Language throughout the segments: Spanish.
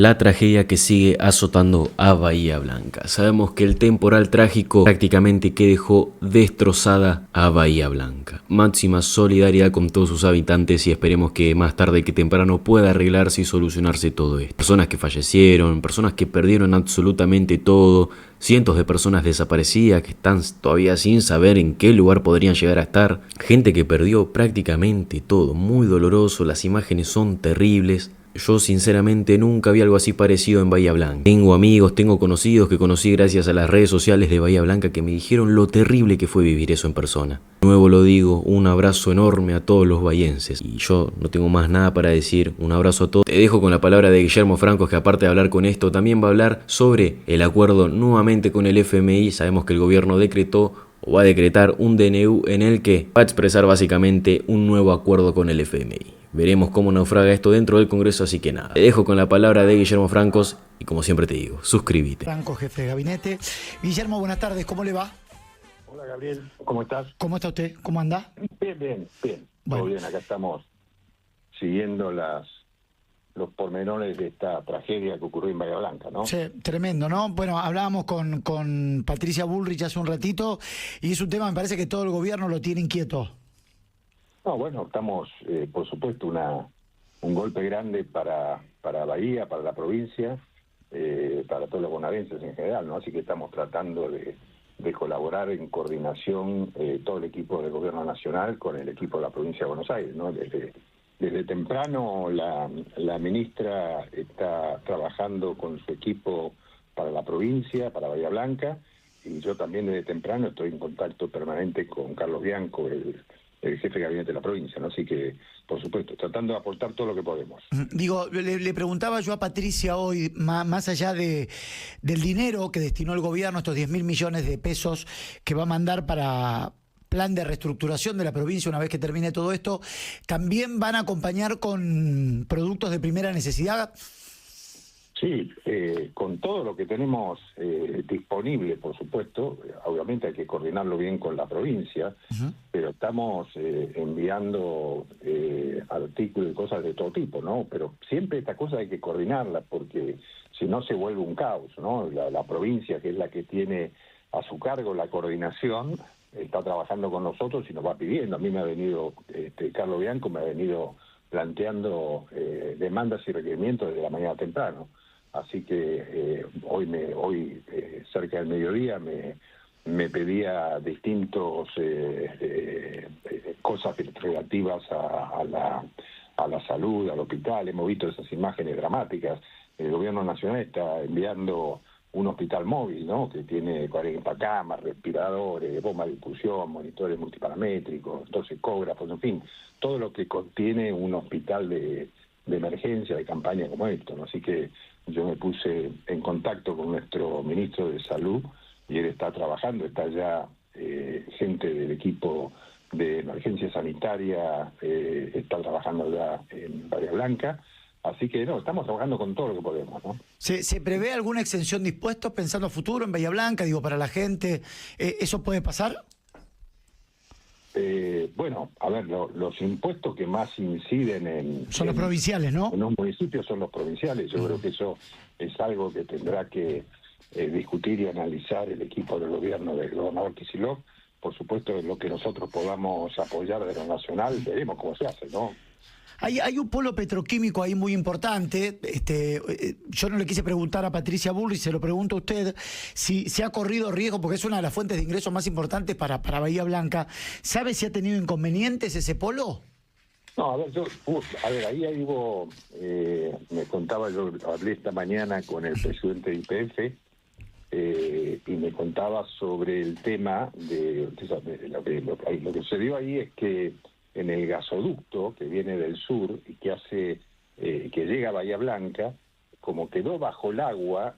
La tragedia que sigue azotando a Bahía Blanca. Sabemos que el temporal trágico prácticamente que dejó destrozada a Bahía Blanca. Máxima solidaridad con todos sus habitantes y esperemos que más tarde que temprano pueda arreglarse y solucionarse todo esto. Personas que fallecieron, personas que perdieron absolutamente todo, cientos de personas desaparecidas que están todavía sin saber en qué lugar podrían llegar a estar. Gente que perdió prácticamente todo, muy doloroso, las imágenes son terribles. Yo sinceramente nunca vi algo así parecido en Bahía Blanca. Tengo amigos, tengo conocidos que conocí gracias a las redes sociales de Bahía Blanca que me dijeron lo terrible que fue vivir eso en persona. De nuevo lo digo, un abrazo enorme a todos los bahienses. Y yo no tengo más nada para decir, un abrazo a todos. Te dejo con la palabra de Guillermo Francos, que aparte de hablar con esto, también va a hablar sobre el acuerdo nuevamente con el FMI. Sabemos que el gobierno decretó o va a decretar un DNU en el que va a expresar básicamente un nuevo acuerdo con el FMI. Veremos cómo naufraga esto dentro del Congreso, así que nada. Te dejo con la palabra de Guillermo Francos y como siempre te digo, suscríbete. Franco, jefe de gabinete. Guillermo, buenas tardes, ¿cómo le va? Hola Gabriel, ¿cómo estás? ¿Cómo está usted? ¿Cómo anda? Bien. Bueno. Todo bien, acá estamos siguiendo los pormenores de esta tragedia que ocurrió en Bahía Blanca, ¿no? Sí, tremendo, ¿no? Bueno, hablábamos con Patricia Bullrich hace un ratito y es un tema, me parece que todo el gobierno lo tiene inquieto. No, bueno, estamos, por supuesto, un golpe grande para Bahía, para la provincia, para todos los bonaerenses en general, ¿no? Así que estamos tratando de colaborar en coordinación todo el equipo del gobierno nacional con el equipo de la provincia de Buenos Aires, ¿no? Desde temprano la ministra está trabajando con su equipo para la provincia, para Bahía Blanca, y yo también desde temprano estoy en contacto permanente con Carlos Bianco, el jefe de gabinete de la provincia, ¿no? Así que, por supuesto, tratando de aportar todo lo que podemos. Digo, le preguntaba yo a Patricia hoy, más allá del dinero que destinó el gobierno, estos 10.000 millones de pesos que va a mandar para plan de reestructuración de la provincia una vez que termine todo esto, ¿también van a acompañar con productos de primera necesidad? Sí, con todo lo que tenemos disponible, por supuesto, obviamente hay que coordinarlo bien con la provincia, pero estamos enviando artículos y cosas de todo tipo, ¿no? Pero siempre esta cosa hay que coordinarla porque si no se vuelve un caos, ¿no? La provincia, que es la que tiene a su cargo la coordinación, está trabajando con nosotros y nos va pidiendo. A mí me ha venido, Carlos Bianco me ha venido planteando demandas y requerimientos desde la mañana temprano. Así que hoy cerca del mediodía me pedía distintos cosas relativas a la salud, al hospital. Hemos visto esas imágenes dramáticas. El gobierno nacional está enviando un hospital móvil, ¿no? Que tiene 40 camas, respiradores, bomba de infusión, monitores multiparamétricos, 12 ecógrafos, en fin, todo lo que contiene un hospital de emergencia, de campaña como esto, ¿no? Así que yo me puse en contacto con nuestro ministro de Salud y él está trabajando, está ya gente del equipo de emergencia sanitaria, está trabajando ya en Bahía Blanca, así que no, estamos trabajando con todo lo que podemos, ¿no? ¿Se prevé alguna exención de impuestos pensando a futuro en Bahía Blanca, digo, para la gente? ¿Eso puede pasar? Bueno, a ver, los impuestos que más inciden son los provinciales, ¿no? En un municipio son los provinciales. Yo creo que eso es algo que tendrá que discutir y analizar el equipo del gobierno del gobernador Kicillof. Por supuesto, en lo que nosotros podamos apoyar de lo nacional, veremos cómo se hace, ¿no? Hay un polo petroquímico ahí muy importante. Yo no le quise preguntar a Patricia Bullrich, se lo pregunto a usted, si se ha corrido riesgo, porque es una de las fuentes de ingresos más importantes para Bahía Blanca. ¿Sabe si ha tenido inconvenientes ese polo? No, a ver, ahí hubo, me contaba, yo hablé esta mañana con el presidente de YPF, y me contaba sobre el tema de lo que sucedió ahí es que en el gasoducto que viene del sur y que llega a Bahía Blanca, como quedó bajo el agua,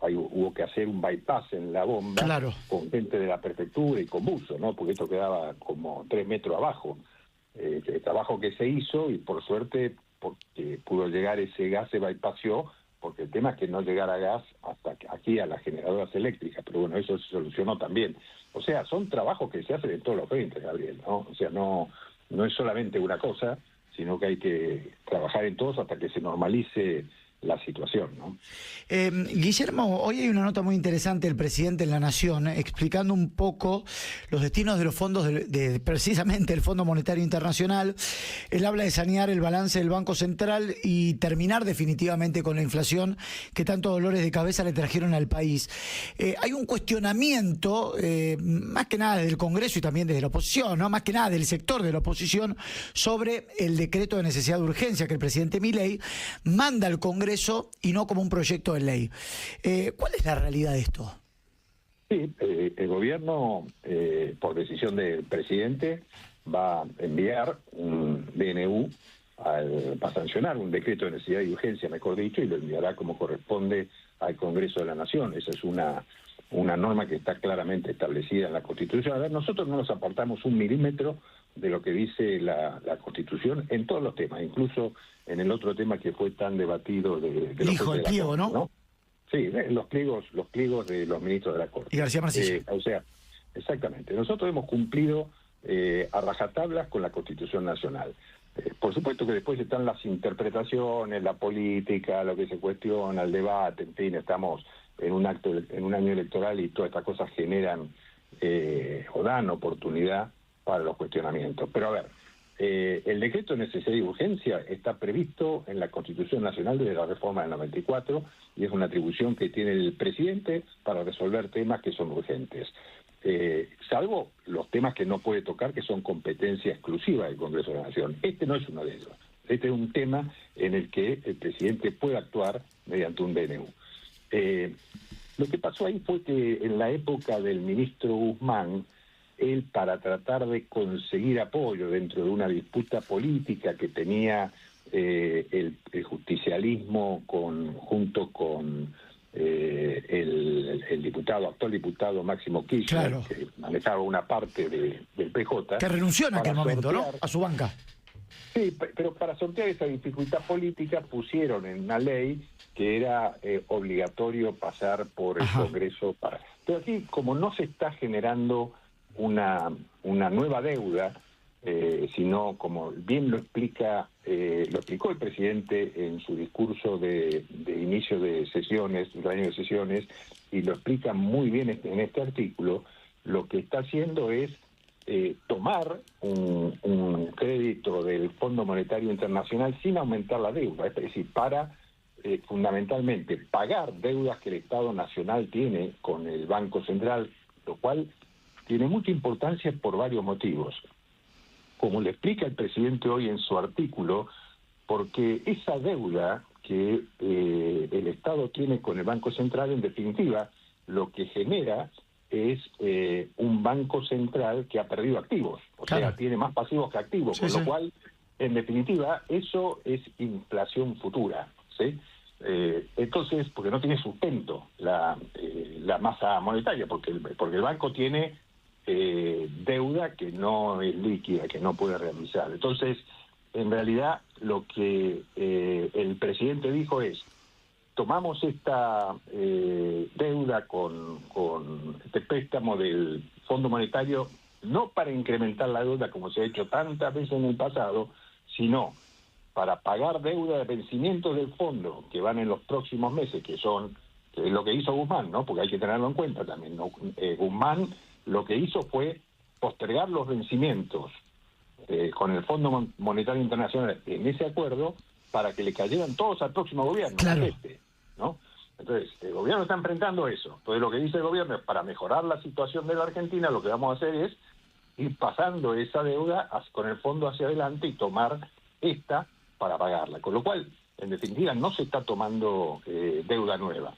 hubo que hacer un bypass en la bomba, claro, con gente de la prefectura y con buzo, ¿no? Porque esto quedaba como 3 metros abajo. El trabajo que se hizo, y por suerte porque pudo llegar ese gas, se bypassó, porque el tema es que no llegara gas hasta aquí a las generadoras eléctricas, pero bueno, eso se solucionó también. O sea, son trabajos que se hacen en todos los frentes, Gabriel, ¿no? O sea, no es solamente una cosa, sino que hay que trabajar en todos hasta que se normalice la situación, ¿no? Guillermo, hoy hay una nota muy interesante del presidente en La Nación explicando un poco los destinos de los fondos precisamente el Fondo Monetario Internacional. Él habla de sanear el balance del Banco Central y terminar definitivamente con la inflación que tantos dolores de cabeza le trajeron al país. Hay un cuestionamiento, más que nada del Congreso y también desde la oposición, ¿no? Más que nada del sector de la oposición, sobre el decreto de necesidad de urgencia que el presidente Milei manda al Congreso y no como un proyecto de ley. ¿Cuál es la realidad de esto? Sí, el gobierno, por decisión del presidente, va a enviar un DNU para sancionar un decreto de necesidad y urgencia, mejor dicho, y lo enviará como corresponde al Congreso de la Nación. Esa es una norma que está claramente establecida en la Constitución. A ver, nosotros no nos apartamos un milímetro de lo que dice la Constitución en todos los temas, incluso en el otro tema que fue tan debatido de el pliego, ¿no? Sí, los pliegos de los ministros de la Corte. Y García Marcillo. O sea, exactamente. Nosotros hemos cumplido a rajatablas con la Constitución Nacional. Por supuesto que después están las interpretaciones, la política, lo que se cuestiona, el debate, en fin, estamos en un año electoral y todas estas cosas generan o dan oportunidad para los cuestionamientos. Pero a ver, el decreto de necesidad y urgencia está previsto en la Constitución Nacional desde la reforma del 94 y es una atribución que tiene el presidente para resolver temas que son urgentes. Salvo los temas que no puede tocar, que son competencia exclusiva del Congreso de la Nación. Este no es uno de ellos. Este es un tema en el que el presidente puede actuar mediante un DNU. Lo que pasó ahí fue que en la época del ministro Guzmán, él, para tratar de conseguir apoyo dentro de una disputa política que tenía el justicialismo junto con el actual diputado Máximo Kirchner, claro, que manejaba una parte del PJ. Que renunció en aquel momento, ¿no? A su banca. Sí, pero para sortear esa dificultad política pusieron en una ley que era obligatorio pasar por el Congreso. Pero aquí, como no se está generando una nueva deuda, sino como bien lo explicó el presidente en su discurso de inicio de sesiones, del año de sesiones, y lo explica muy bien en este artículo, lo que está haciendo es tomar un crédito del Fondo Monetario Internacional sin aumentar la deuda, es decir, para fundamentalmente pagar deudas que el Estado Nacional tiene con el Banco Central, lo cual tiene mucha importancia por varios motivos. Como le explica el presidente hoy en su artículo, porque esa deuda que el Estado tiene con el Banco Central, en definitiva, lo que genera es un Banco Central que ha perdido activos, o sea, tiene más pasivos que activos, con lo cual, en definitiva, eso es inflación futura, ¿sí? Entonces, porque no tiene sustento la masa monetaria, porque el banco tiene deuda que no es líquida, que no puede realizar. Entonces, en realidad, lo que el presidente dijo es: tomamos esta deuda con este préstamo del Fondo Monetario, no para incrementar la deuda como se ha hecho tantas veces en el pasado, sino para pagar deuda de vencimientos del fondo que van en los próximos meses, que es lo que hizo Guzmán, ¿no? Porque hay que tenerlo en cuenta también, ¿no? Guzmán lo que hizo fue postergar los vencimientos con el Fondo Monetario Internacional en ese acuerdo para que le cayeran todos al próximo gobierno, claro, ¿no? Entonces, el gobierno está enfrentando eso. Entonces, lo que dice el gobierno es: para mejorar la situación de la Argentina, lo que vamos a hacer es ir pasando esa deuda con el fondo hacia adelante y tomar esta para pagarla. Con lo cual, en definitiva, no se está tomando deuda nueva,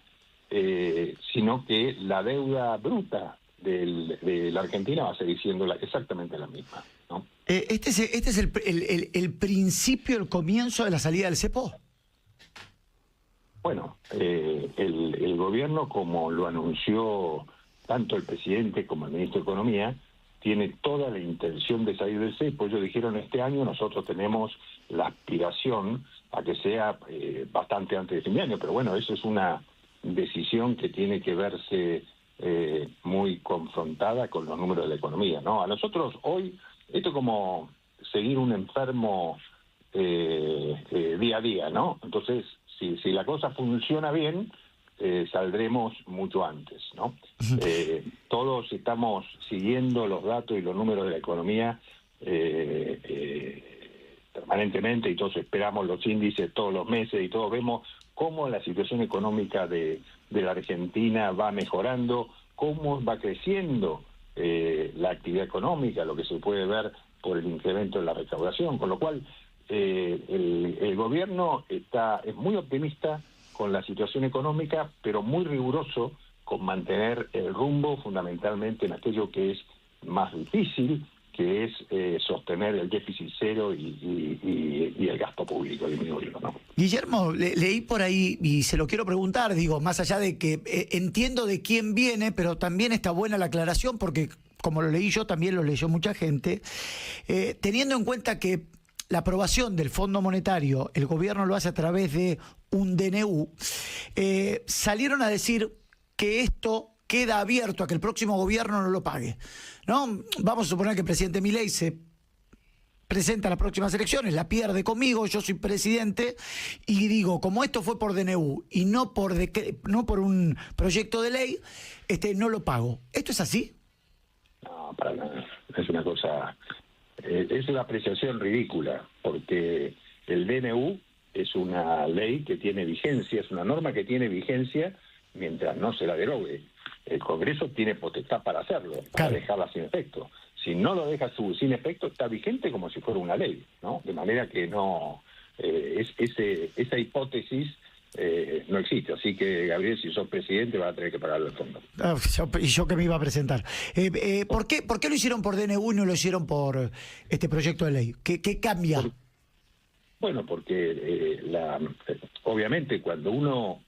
sino que la deuda bruta de la Argentina va a seguir siendo exactamente la misma, ¿no? ¿Este es el principio, el comienzo de la salida del cepo? Bueno, el gobierno, como lo anunció tanto el presidente como el ministro de Economía, tiene toda la intención de salir del cepo. Ellos dijeron: este año nosotros tenemos la aspiración a que sea bastante antes de fin de año, pero bueno, eso es una decisión que tiene que verse muy confrontada con los números de la economía, ¿no? A nosotros hoy, esto es como seguir un enfermo día a día, ¿no? Entonces, si la cosa funciona bien, saldremos mucho antes, ¿no? Todos estamos siguiendo los datos y los números de la economía permanentemente, y todos esperamos los índices todos los meses, y todos vemos cómo la situación económica de la Argentina va mejorando, cómo va creciendo la actividad económica, lo que se puede ver por el incremento de la recaudación, con lo cual el gobierno es muy optimista con la situación económica, pero muy riguroso con mantener el rumbo fundamentalmente en aquello que es más difícil, que es sostener el déficit cero y el gasto público, disminuirlo, ¿no? Guillermo, leí por ahí y se lo quiero preguntar, digo, más allá de que entiendo de quién viene, pero también está buena la aclaración porque como lo leí yo, también lo leyó mucha gente, teniendo en cuenta que la aprobación del Fondo Monetario, el gobierno lo hace a través de un DNU, salieron a decir que esto queda abierto a que el próximo gobierno no lo pague, ¿no? Vamos a suponer que el presidente Milei se presenta a las próximas elecciones, la pierde conmigo, yo soy presidente, y digo, como esto fue por DNU y no por un proyecto de ley, no lo pago. ¿Esto es así? No, para nada. Es una cosa... es una apreciación ridícula, porque el DNU es una ley que tiene vigencia, es una norma que tiene vigencia mientras no se la derogue. El Congreso tiene potestad para hacerlo, para dejarla sin efecto. Si no lo deja sin efecto, está vigente como si fuera una ley, ¿no? De manera que no... esa hipótesis no existe. Así que, Gabriel, si sos presidente, vas a tener que pagarlo el fondo. Y yo que me iba a presentar. ¿Por qué lo hicieron por DNU y no lo hicieron por este proyecto de ley? ¿Qué cambia? Bueno, porque obviamente cuando uno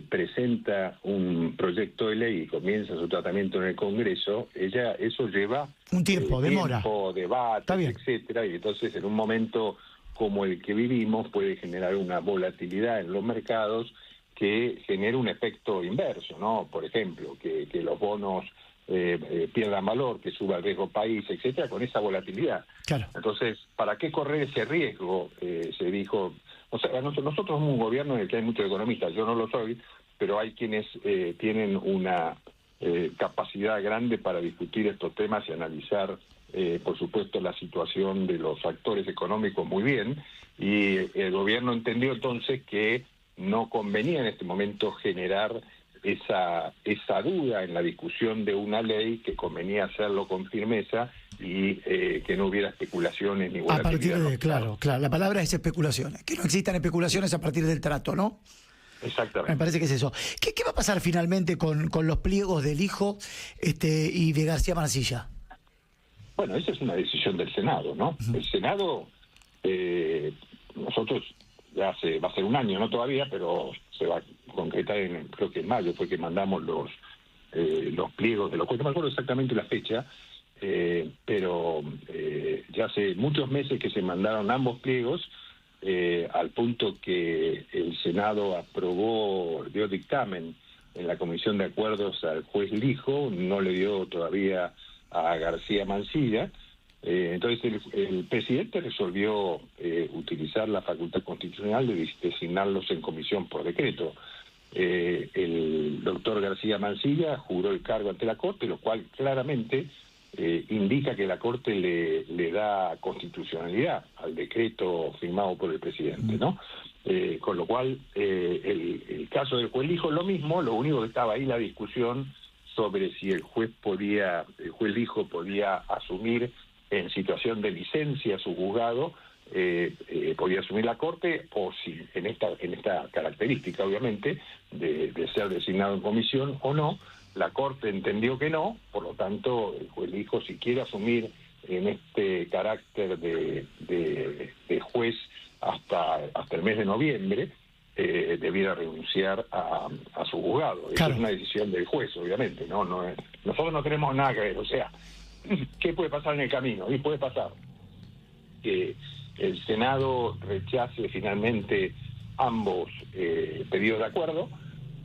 presenta un proyecto de ley y comienza su tratamiento en el Congreso, eso lleva un tiempo, demora, debate, etcétera, y entonces en un momento como el que vivimos puede generar una volatilidad en los mercados que genera un efecto inverso, ¿no? Por ejemplo, que los bonos pierdan valor, que suba el riesgo país, etcétera, con esa volatilidad. Claro. Entonces, ¿para qué correr ese riesgo? Se dijo... O sea, nosotros somos un gobierno en el que hay muchos economistas, yo no lo soy, pero hay quienes tienen una capacidad grande para discutir estos temas y analizar, por supuesto, la situación de los actores económicos muy bien, y el gobierno entendió entonces que no convenía en este momento generar esa duda en la discusión de una ley, que convenía hacerlo con firmeza y que no hubiera especulaciones ni volatilidad. A partir de, claro, la palabra es especulaciones, que no existan especulaciones a partir del trato, ¿no? Exactamente. Me parece que es eso. ¿Qué va a pasar finalmente con los pliegos del hijo y de García Mansilla? Bueno, esa es una decisión del Senado, ¿no? Uh-huh. El Senado, nosotros va a ser un año, no todavía, pero se va a concretar creo que en mayo fue que mandamos los pliegos de los cuales no me acuerdo exactamente la fecha, pero ya hace muchos meses que se mandaron ambos pliegos, al punto que el Senado dio dictamen en la Comisión de Acuerdos al juez Lijo, no le dio todavía a García Mansilla. Entonces el presidente resolvió utilizar la facultad constitucional de designarlos en comisión por decreto. El doctor García Mansilla juró el cargo ante la Corte, lo cual claramente indica que la Corte le da constitucionalidad al decreto firmado por el presidente, ¿no? Con lo cual el caso del juez Lijo lo mismo, lo único que estaba ahí la discusión sobre si el juez Lijo podía asumir en situación de licencia su juzgado, podía asumir la Corte, o si en esta característica, obviamente, de ser designado en comisión o no. La Corte entendió que no, por lo tanto, el juez Lijo, si quiere asumir en este carácter de juez hasta el mes de noviembre, debiera renunciar a su juzgado. Claro. Esa es una decisión del juez, obviamente, ¿no? Nosotros no tenemos nada que ver, o sea, ¿qué puede pasar en el camino? Y puede pasar que el Senado rechace finalmente ambos pedidos de acuerdo,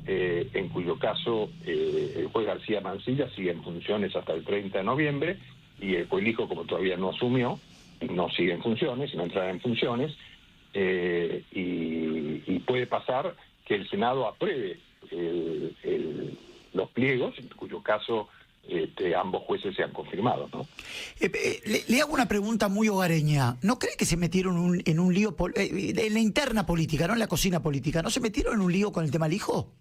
en cuyo caso el juez García Mansilla sigue en funciones hasta el 30 de noviembre y el juez Lijo, como todavía no asumió, no sigue en funciones, no entra en funciones, y puede pasar que el Senado apruebe los pliegos, en cuyo caso ambos jueces se han confirmado, ¿no? Le hago una pregunta muy hogareña. ¿No cree que se metieron en un lío en la interna política, no en la cocina política? ¿No se metieron en un lío con el tema del hijo?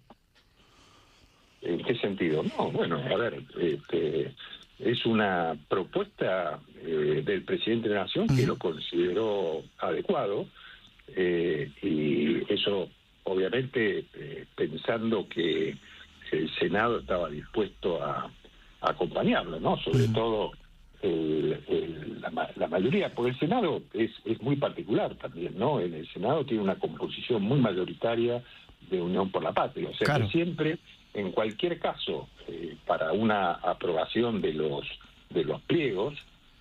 ¿En qué sentido? No, bueno, a ver, es una propuesta del presidente de la Nación que lo consideró adecuado, y eso obviamente pensando que el Senado estaba dispuesto a acompañarlo, ¿no? Sobre todo la mayoría, porque el Senado es muy particular también, ¿no? En el Senado tiene una composición muy mayoritaria de Unión por la Patria, o sea, claro, que siempre, en cualquier caso, para una aprobación de los pliegos,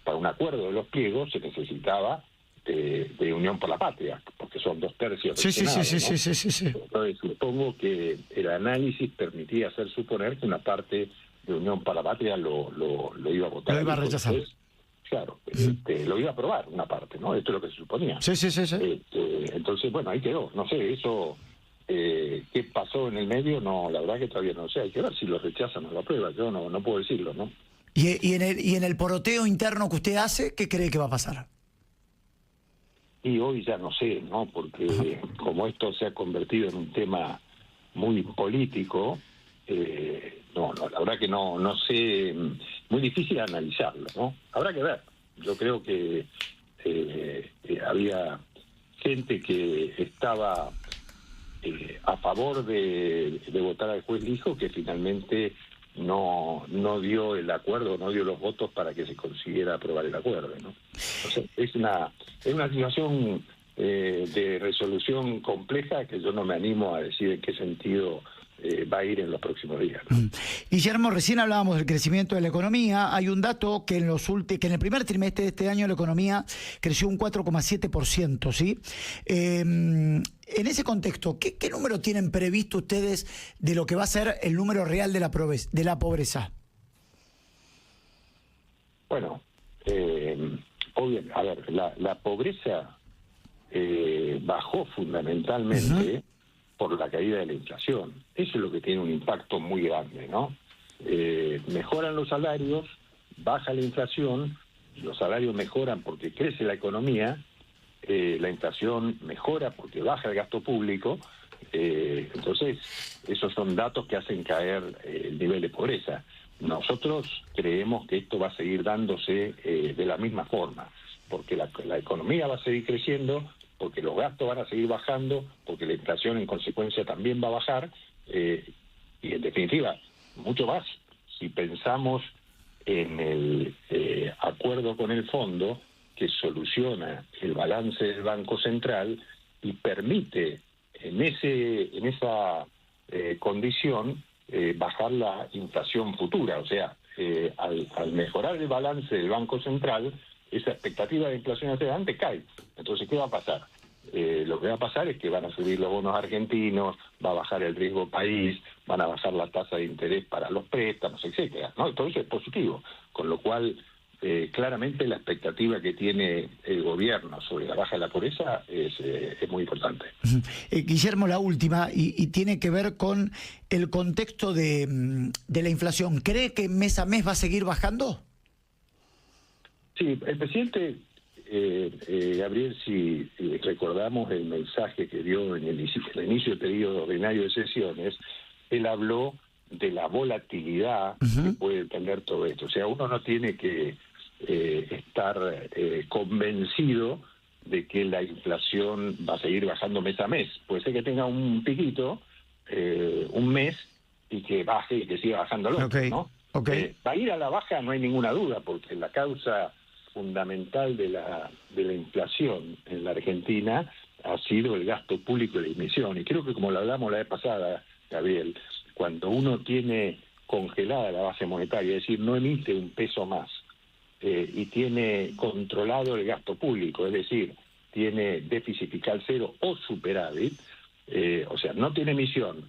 para un acuerdo de los pliegos, se necesitaba de Unión por la Patria, porque son 2/3 del Senado, ¿no? Entonces, supongo que el análisis permitía hacer suponer que una parte de Unión para la Patria lo iba a votar. Lo iba a rechazar. Entonces, claro, lo iba a aprobar una parte, ¿no? Esto es lo que se suponía. Sí. Entonces, bueno, ahí quedó. No sé, eso, ¿qué pasó en el medio? No, la verdad que todavía no sé. Hay que ver si lo rechazan o lo aprueban. Yo no puedo decirlo, ¿no? ¿Y en el poroteo interno que usted hace, qué cree que va a pasar? Y hoy ya no sé, ¿no? Porque como esto se ha convertido en un tema muy político, no, la verdad que no sé, muy difícil analizarlo, ¿no? Habrá que ver. Yo creo que había gente que estaba a favor de votar al juez Lijo, que finalmente no dio el acuerdo, no dio los votos para que se consiguiera aprobar el acuerdo, ¿no? O sea, es una situación de resolución compleja que yo no me animo a decir en qué sentido va a ir en los próximos días, ¿no? Guillermo, recién hablábamos del crecimiento de la economía. Hay un dato que en el primer trimestre de este año la economía creció un 4,7%, ¿sí? En ese contexto, ¿qué número tienen previsto ustedes de lo que va a ser el número real de la pobreza? Bueno, obviamente, a ver, la pobreza bajó fundamentalmente por la caída de la inflación. Eso es lo que tiene un impacto muy grande, ¿no? Mejoran los salarios, baja la inflación, los salarios mejoran porque crece la economía, la inflación mejora porque baja el gasto público, entonces esos son datos que hacen caer el nivel de pobreza. Nosotros creemos que esto va a seguir dándose de la misma forma, porque la economía va a seguir creciendo, porque los gastos van a seguir bajando, porque la inflación en consecuencia también va a bajar, y en definitiva, mucho más, si pensamos en el acuerdo con el fondo que soluciona el balance del Banco Central y permite en esa condición bajar la inflación futura, o sea, al mejorar el balance del Banco Central, esa expectativa de inflación hacia adelante cae. Entonces, ¿qué va a pasar? Lo que va a pasar es que van a subir los bonos argentinos, va a bajar el riesgo país, van a bajar la tasa de interés para los préstamos, etcétera, ¿no? Todo eso es positivo, con lo cual claramente la expectativa que tiene el gobierno sobre la baja de la pobreza es muy importante. Guillermo, la última, y tiene que ver con el contexto de la inflación. ¿Cree que mes a mes va a seguir bajando? Sí, el presidente Gabriel, si recordamos el mensaje que dio en el inicio del periodo ordinario de sesiones, él habló de la volatilidad que puede tener todo esto. O sea, uno no tiene que estar convencido de que la inflación va a seguir bajando mes a mes. Puede ser que tenga un piquito, un mes, y que baje y que siga bajando el otro, ¿no? Va a ir a la baja, no hay ninguna duda, porque la causa fundamental de la inflación en la Argentina ha sido el gasto público y la emisión. Y creo que, como lo hablamos la vez pasada, Gabriel, cuando uno tiene congelada la base monetaria, es decir, no emite un peso más, y tiene controlado el gasto público, es decir, tiene déficit fiscal cero o superávit, o sea, no tiene emisión,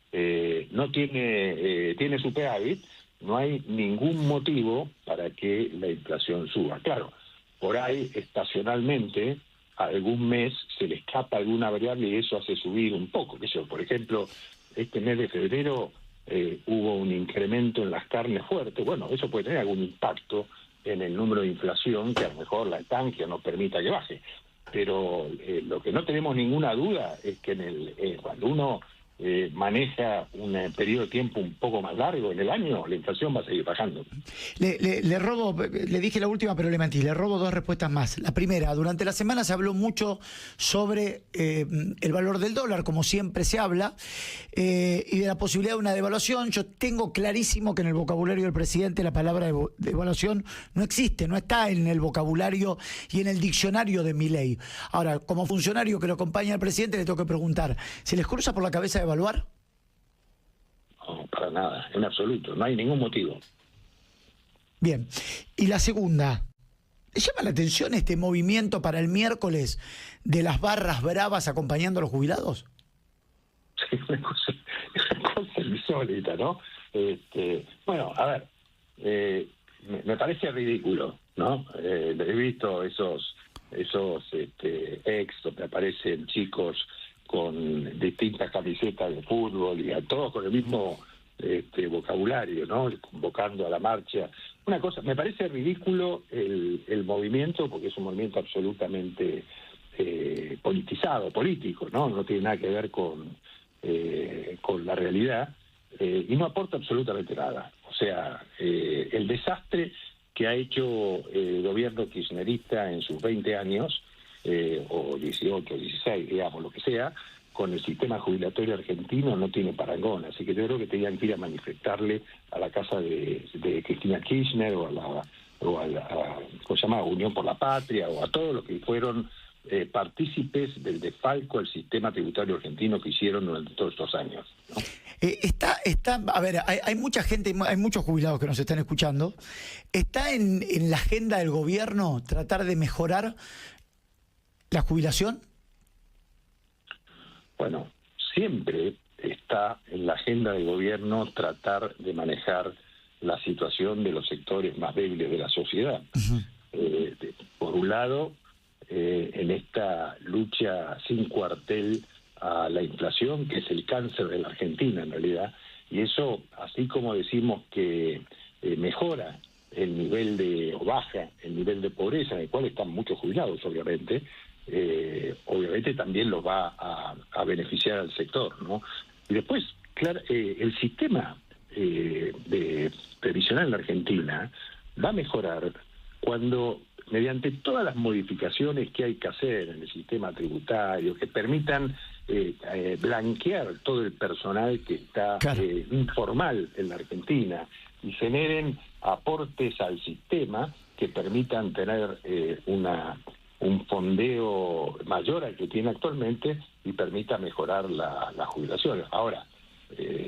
tiene superávit, no hay ningún motivo para que la inflación suba. Claro, por ahí estacionalmente algún mes se le escapa alguna variable y eso hace subir un poco. Por ejemplo, este mes de febrero hubo un incremento en las carnes fuertes. Bueno, eso puede tener algún impacto en el número de inflación, que a lo mejor la estancia no permita que baje. Pero lo que no tenemos ninguna duda es que cuando uno maneja un periodo de tiempo un poco más largo en el año, la inflación va a seguir bajando. Le dije la última, pero le mentí, le robo dos respuestas más. La primera, durante la semana se habló mucho sobre el valor del dólar, como siempre se habla, y de la posibilidad de una devaluación. Yo tengo clarísimo que en el vocabulario del presidente la palabra devaluación no existe, no está en el vocabulario y en el diccionario de Milei. Ahora, como funcionario que lo acompaña al presidente, le tengo que preguntar, ¿se les cruza por la cabeza devaluar? No, para nada, en absoluto, no hay ningún motivo. Bien, y la segunda, ¿le llama la atención este movimiento para el miércoles de las barras bravas acompañando a los jubilados? Sí, una cosa insólita, ¿no? Bueno, a ver, me parece ridículo, ¿no? He visto esos ex donde aparecen chicos con distintas camisetas de fútbol y a todos con el mismo vocabulario, ¿no? Convocando a la marcha. Una cosa, me parece ridículo el movimiento, porque es un movimiento absolutamente politizado, político, ¿no? No tiene nada que ver con la realidad, y no aporta absolutamente nada. O sea, el desastre que ha hecho el gobierno kirchnerista en sus 20 años, o 18, 16, digamos, lo que sea, con el sistema jubilatorio argentino no tiene parangón. Así que yo creo que tenían que ir a manifestarle a la casa de Cristina Kirchner o a la ¿cómo se llama? Unión por la Patria, o a todos los que fueron partícipes del desfalco al sistema tributario argentino que hicieron durante todos estos años, ¿no? A ver, hay mucha gente, hay muchos jubilados que nos están escuchando. ¿Está en la agenda del gobierno tratar de mejorar la jubilación? Bueno, siempre está en la agenda del gobierno tratar de manejar la situación de los sectores más débiles de la sociedad. Uh-huh. Por un lado, en esta lucha sin cuartel a la inflación, que es el cáncer de la Argentina en realidad, y eso, así como decimos que mejora el nivel o baja el nivel de pobreza, en el cual están muchos jubilados, obviamente también los va a beneficiar al sector, ¿no? Y después, claro, el sistema de previsional en la Argentina va a mejorar cuando, mediante todas las modificaciones que hay que hacer en el sistema tributario, que permitan blanquear todo el personal que está informal en la Argentina y generen aportes al sistema que permitan tener un fondeo mayor al que tiene actualmente y permita mejorar la jubilación. Ahora,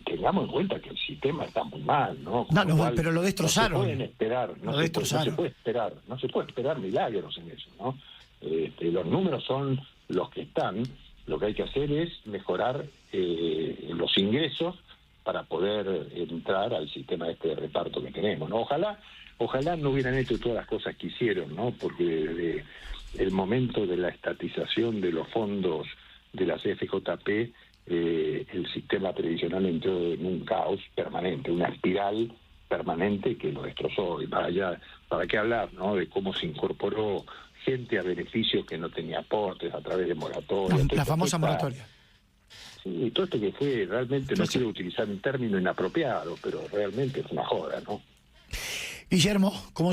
tengamos en cuenta que el sistema está muy mal, ¿no? Pero lo destrozaron. No se pueden esperar, no se puede esperar milagros en eso, ¿no? Los números son los que están. Lo que hay que hacer es mejorar los ingresos para poder entrar al sistema de reparto que tenemos, ¿no? Ojalá no hubieran hecho todas las cosas que hicieron, ¿no? Porque desde el momento de la estatización de los fondos de las FJP, el sistema previsional entró en un caos permanente, una espiral permanente que lo destrozó. Y para qué hablar, ¿no? De cómo se incorporó gente a beneficios que no tenía aportes a través de moratorias. La famosa moratoria. Sí, todo esto que fue realmente, no quiero utilizar un término inapropiado, pero realmente es una joda, ¿no? Guillermo, como